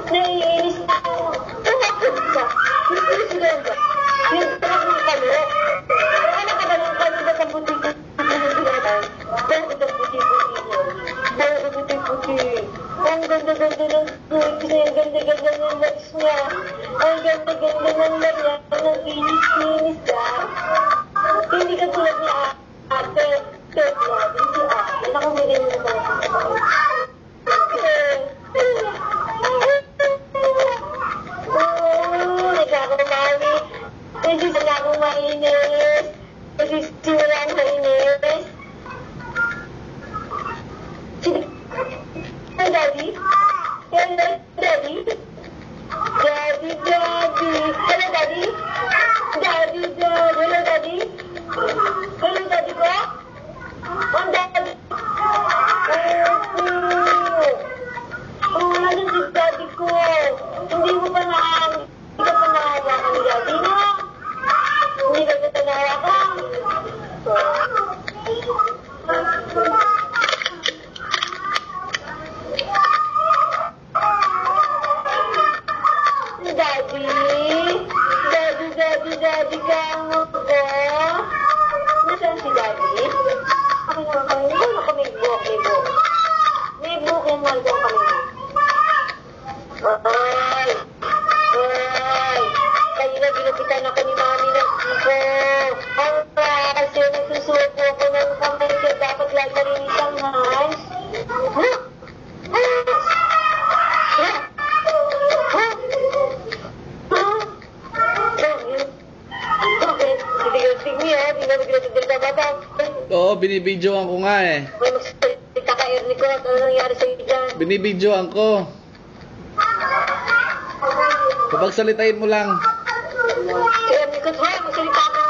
Naiinis na ako. Tumapod ka. Gusto sila ba? Yung takas ng kalo. Ano ka ba ng kalo ba sa buti-buti? Bakit ang buti-buti niya? Bakit ang buti-buti? Ang ganda-ganda ng goods niya. Ang ganda-ganda ng legs niya. Ang ganda-ganda ng lariyan. Ang inis-inis ka. Hindi ka tulad ni ate. Tekla, hindi si ate. Nakamili mo na tayo. Nagkakamali. Hindi na ako mainis. Kasi sila ang mainis. Hey, Daddy? Hello, Daddy? Daddy, Daddy. Hello, Daddy? Daddy, Daddy. Hello, Daddy? Hello, Daddy ko? Ang Daddy. Ano si Daddy ko? Hindi mo pa hindi ka pa nakahawakan ni Daddy, no? Hindi ka pa nakahawakan? Daddy? Daddy, kamo ko? Nasaan si Daddy? Ako naman kami. Ako may buhok. May buhok yung mahal ko kami. Ay! Kanina binupitan ako ni Mami ng siko. Ang kasi nagsusuko ko ng kamay ko. Dapat lang narinig ang hands. Oo, binibidyoan ko nga eh. May magsalita ka, Ernie ko. Ano nangyari sa'yo dyan? Binibidyoan ko. Kapag salitain mo lang. Ernie ko, magsalita ka.